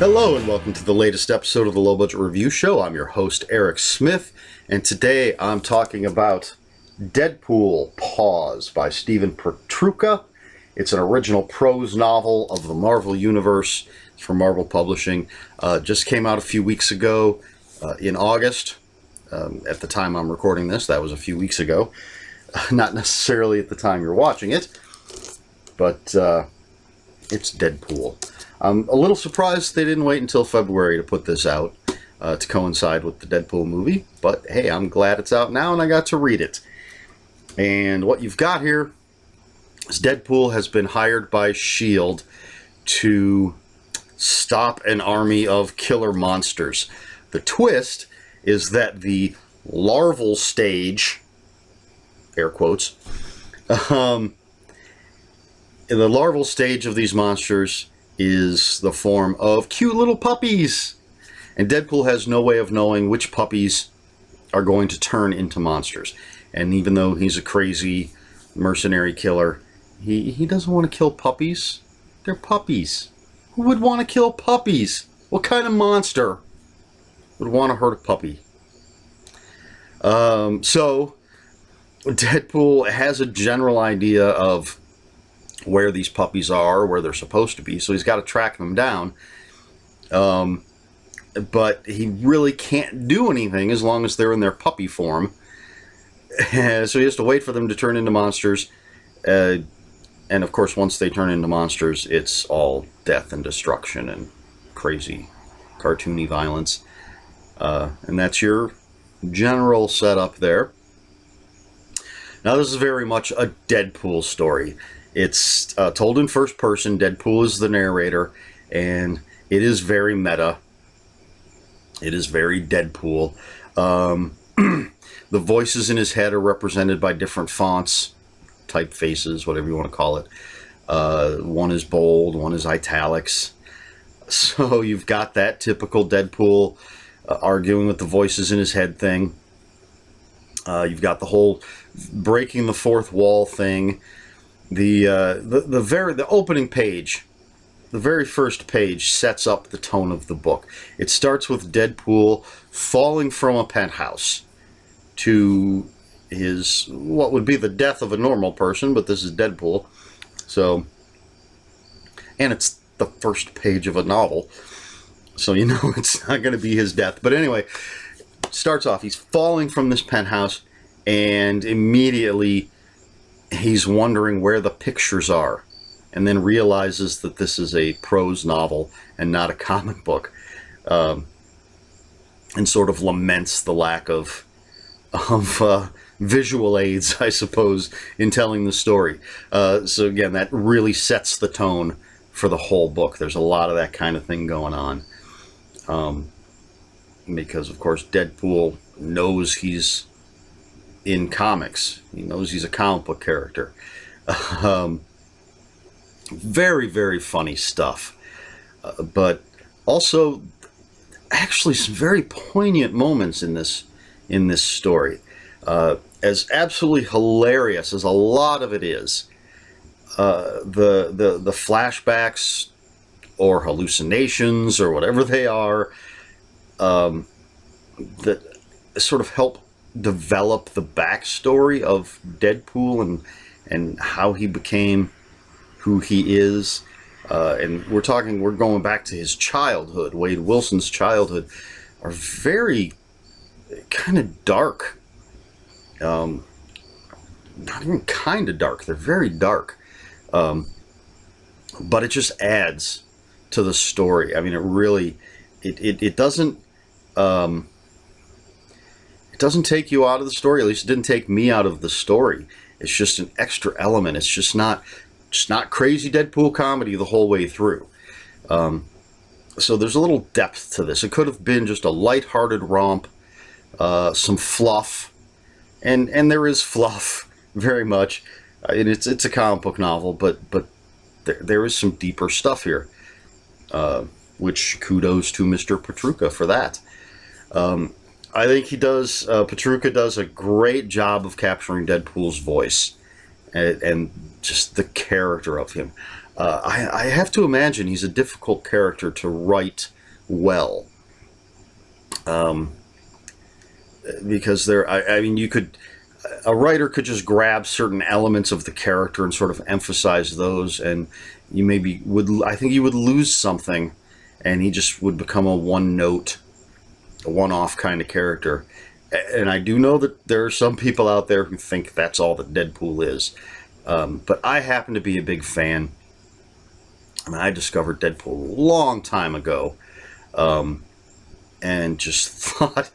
Hello and welcome to the latest episode of the Low Budget Review Show. I'm your host Eric Smith, and today I'm talking about Deadpool, Paws by Stefan Petrucha. It's an original prose novel of the Marvel Universe. It's from Marvel Publishing. Just came out a few weeks ago in August. At the time I'm recording this, that was a few weeks ago. Not necessarily at the time you're watching it, but it's Deadpool. I'm a little surprised they didn't wait until February to put this out to coincide with the Deadpool movie, but hey, I'm glad it's out now and I got to read it. And what you've got here is Deadpool has been hired by S.H.I.E.L.D. to stop an army of killer monsters. The twist is that the larval stage, air quotes, in the larval stage of these monsters is the form of cute little puppies. And Deadpool has no way of knowing which puppies are going to turn into monsters. And even though he's a crazy mercenary killer, he doesn't want to kill puppies. They're puppies. Who would want to kill puppies? What kind of monster would want to hurt a puppy? So Deadpool has a general idea of where these puppies are, where they're supposed to be, so he's got to track them down. But he really can't do anything as long as they're in their puppy form. So he has to wait for them to turn into monsters. And of course, once they turn into monsters, it's all death and destruction and crazy cartoony violence. And that's your general setup there. Now, this is very much a Deadpool story. It's told in first person. Deadpool is the narrator, and it is very meta. It is very Deadpool. The voices in his head are represented by different fonts, typefaces, whatever you want to call it. One is bold, one is italics. So you've got that typical Deadpool arguing with the voices in his head thing. You've got the whole breaking the fourth wall thing. The opening page, the very first page, sets up the tone of the book. It starts with Deadpool falling from a penthouse to his, what would be the death of a normal person, but this is Deadpool. So, and it's the first page of a novel, so you know it's not going to be his death. But anyway, starts off, he's falling from this penthouse, and immediately he's wondering where the pictures are, and then realizes that this is a prose novel and not a comic book, and sort of laments the lack of visual aids, I suppose, in telling the story. So again, that really sets the tone for the whole book. There's a lot of that kind of thing going on, because of course Deadpool knows he's in comics. He knows he's a comic book character. Very, very funny stuff. But also, actually, some very poignant moments in this story. As absolutely hilarious as a lot of it is, the flashbacks or hallucinations or whatever they are, that sort of help develop the backstory of Deadpool and how he became who he is. And we're going back to his childhood. Wade Wilson's childhood are very kind of dark. Not even kind of dark. They're very dark. But it just adds to the story. I mean, it really, it doesn't take you out of the story. At least it didn't take me out of the story. It's just an extra element. It's just not crazy Deadpool comedy the whole way through. So there's a little depth to this. It could have been just a lighthearted romp, some fluff, and there is fluff very much. And it's a comic book novel, but there is some deeper stuff here, which kudos to Mr. Petrucha for that. I think Petrucha does a great job of capturing Deadpool's voice and just the character of him. I have to imagine he's a difficult character to write well. Because I mean, a writer could just grab certain elements of the character and sort of emphasize those, and I think you would lose something, and he just would become a one-note, a one-off kind of character. And I do know that there are some people out there who think that's all that Deadpool is. But I happen to be a big fan. I mean, I discovered Deadpool a long time ago, and just thought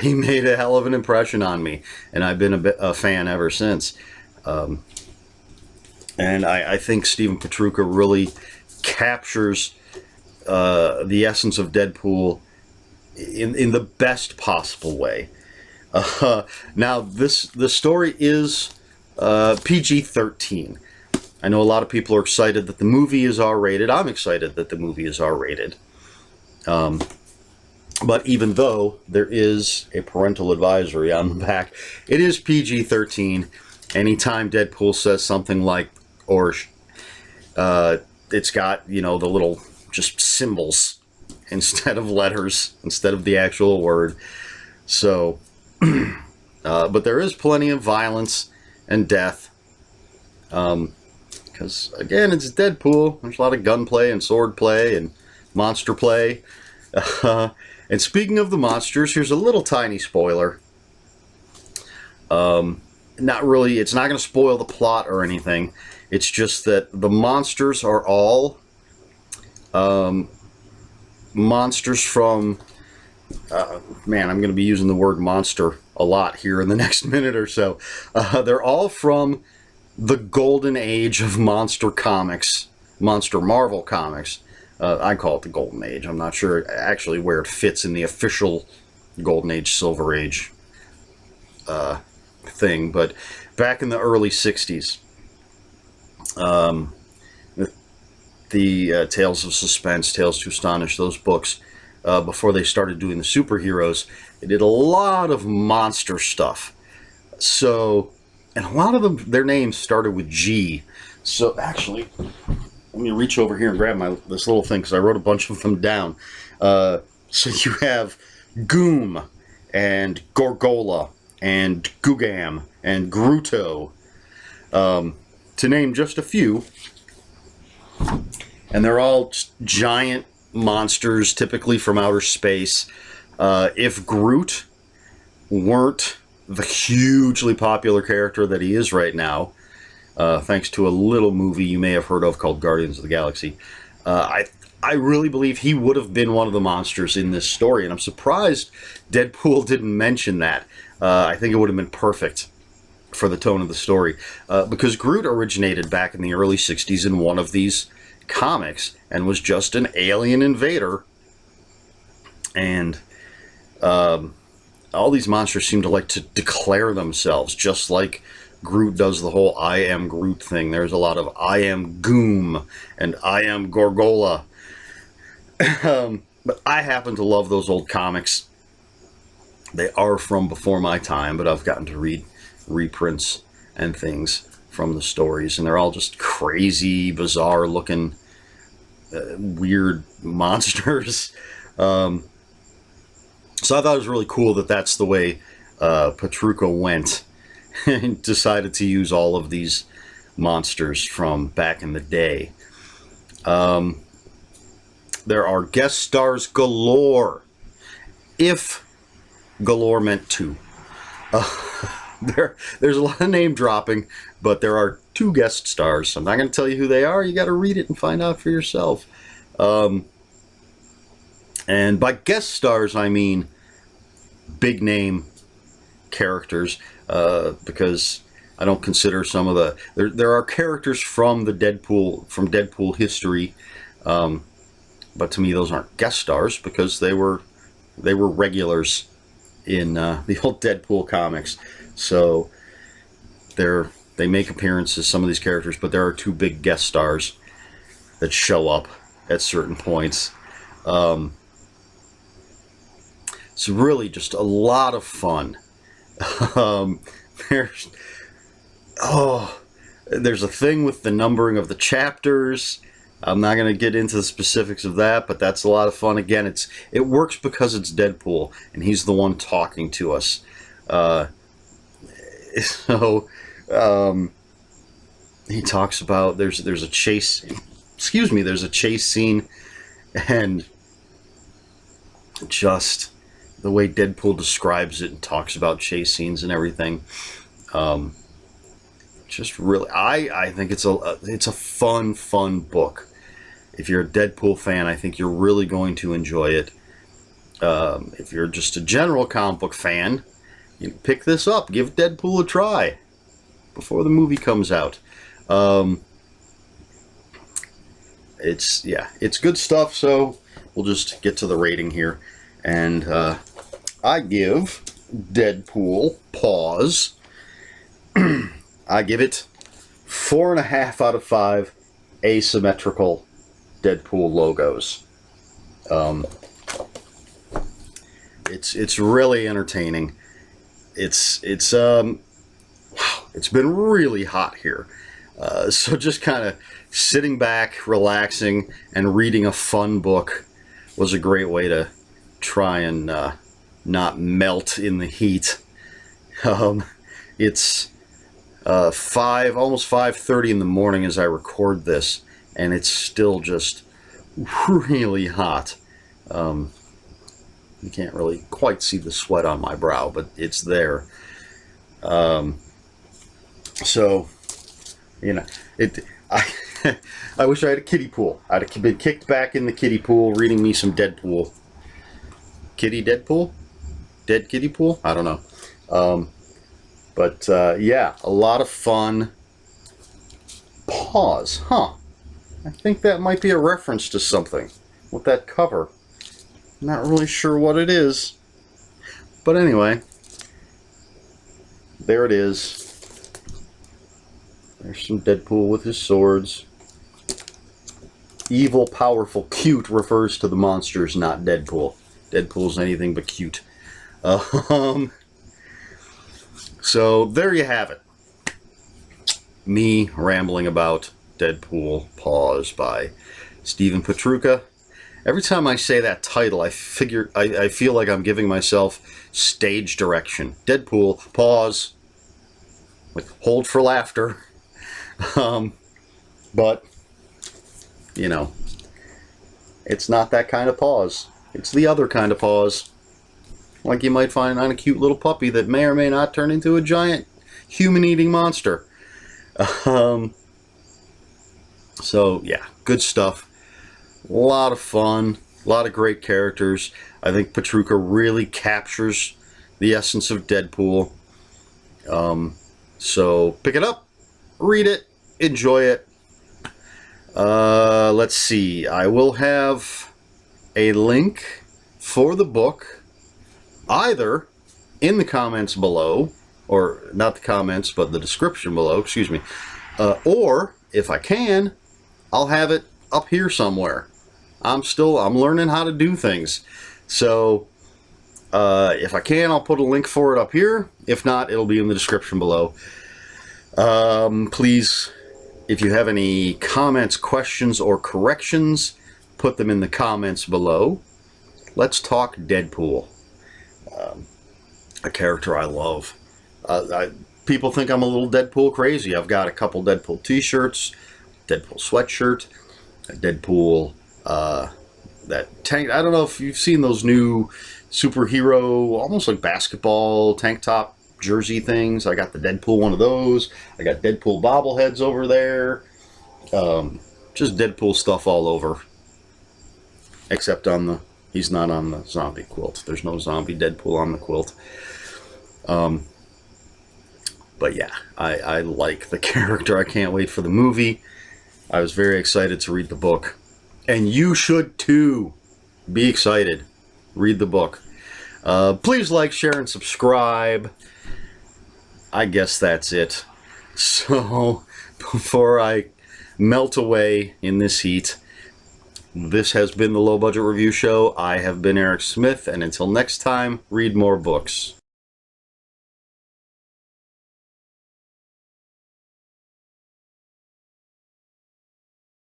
he made a hell of an impression on me, and I've been a fan ever since. And I think Stefan Petrucha really captures the essence of Deadpool in the best possible way. Now, the story is PG-13. I know a lot of people are excited that the movie is R-rated. I'm excited that the movie is R-rated. But even though there is a parental advisory on the back, it is PG-13. Anytime Deadpool says something like, or it's got, the little just symbols instead of letters, instead of the actual word. So, but there is plenty of violence and death. Because, again, it's Deadpool. There's a lot of gunplay and sword play and monster play. And speaking of the monsters, here's a little tiny spoiler. Not really, it's not going to spoil the plot or anything. It's just that the monsters are all monsters from... man, I'm going to be using the word monster a lot here in the next minute or so. They're all from the golden age of monster comics, monster Marvel comics. I call it the golden age. I'm not sure actually where it fits in the official golden age, silver age thing, but back in the early 60s, the Tales of Suspense, Tales to Astonish, those books, before they started doing the superheroes, they did a lot of monster stuff. So, and a lot of them, their names started with G. So actually, let me reach over here and grab this little thing, because I wrote a bunch of them down. So you have Goom, and Gorgola, and Gugam, and Gruto, to name just a few. And they're all giant monsters, typically from outer space. If Groot weren't the hugely popular character that he is right now, thanks to a little movie you may have heard of called Guardians of the Galaxy, I really believe he would have been one of the monsters in this story, and I'm surprised Deadpool didn't mention that. I think it would have been perfect for the tone of the story, because Groot originated back in the early 60s in one of these comics and was just an alien invader, and all these monsters seem to like to declare themselves, just like Groot does the whole I am Groot thing. There's a lot of I am Goom and I am Gorgola. But I happen to love those old comics. They are from before my time, but I've gotten to read reprints and things from the stories, and they're all just crazy, bizarre looking, weird monsters. So I thought it was really cool that that's the way Petrucha went and decided to use all of these monsters from back in the day. There are guest stars galore, if galore meant two. There's a lot of name dropping, but there are 2 guest stars. I'm not going to tell you who they are. You got to read it and find out for yourself. And by guest stars, I mean big name characters, because I don't consider some of the... There are characters from Deadpool history, but to me those aren't guest stars, because they were regulars in the old Deadpool comics. So they make appearances, some of these characters, but there are 2 big guest stars that show up at certain points. It's really just a lot of fun. There's a thing with the numbering of the chapters. I'm not going to get into the specifics of that, but that's a lot of fun. Again, it works because it's Deadpool, and he's the one talking to us. So he talks about there's a chase. Excuse me. There's a chase scene, and just the way Deadpool describes it and talks about chase scenes and everything. Just really, I think it's a fun book. If you're a Deadpool fan, I think you're really going to enjoy it. If you're just a general comic book fan, you know, pick this up. Give Deadpool a try before the movie comes out. It's good stuff. So we'll just get to the rating here, and I give Deadpool Paws. I give it 4.5 out of 5 asymmetrical Deadpool logos. It's really entertaining. It's been really hot here. So just kind of sitting back, relaxing, and reading a fun book was a great way to try and not melt in the heat. It's almost 5:30 in the morning as I record this, and it's still just really hot. You can't really quite see the sweat on my brow, but it's there. So, you know, I wish I had a kiddie pool. I'd have been kicked back in the kiddie pool reading me some Deadpool. Deadpool? Dead kiddie pool? I don't know. But yeah, a lot of fun. Paws, huh? I think that might be a reference to something with that cover. Not really sure what it is. But anyway, there it is. There's some Deadpool with his swords. Evil, powerful, cute refers to the monsters, not Deadpool. Deadpool's anything but cute. So there you have it. Me rambling about Deadpool Paws by Stefan Petrucha. Every time I say that title, I feel like I'm giving myself stage direction. Deadpool Paws, with hold for laughter. But you know, it's not that kind of pause. It's the other kind of pause. Like you might find on a cute little puppy that may or may not turn into a giant human-eating monster. So, yeah, good stuff. A lot of fun. A lot of great characters. I think Petrucha really captures the essence of Deadpool. So, pick it up. Read it. Enjoy it. Let's see. I will have a link for the book either in the comments below, or not the comments, but the description below, excuse me, or if I can, I'll have it up here somewhere. I'm learning how to do things. So if I can, I'll put a link for it up here. If not, it'll be in the description below. Please, if you have any comments, questions, or corrections, put them in the comments below. Let's talk Deadpool. A character I love. People think I'm a little Deadpool crazy. I've got a couple Deadpool t-shirts, Deadpool sweatshirt, a Deadpool, that tank. I don't know if you've seen those new superhero, almost like basketball tank top jersey things. I got the Deadpool one of those. I got Deadpool bobbleheads over there. Just Deadpool stuff all over. Except on the, he's not on the zombie quilt. There's no zombie Deadpool on the quilt. But yeah, I like the character. I can't wait for the movie. I was very excited to read the book. And you should too. Be excited. Read the book. Please like, share, and subscribe. I guess that's it. So, before I melt away in this heat, this has been the Low Budget Review Show. I have been Eric Smith, and until next time, read more books.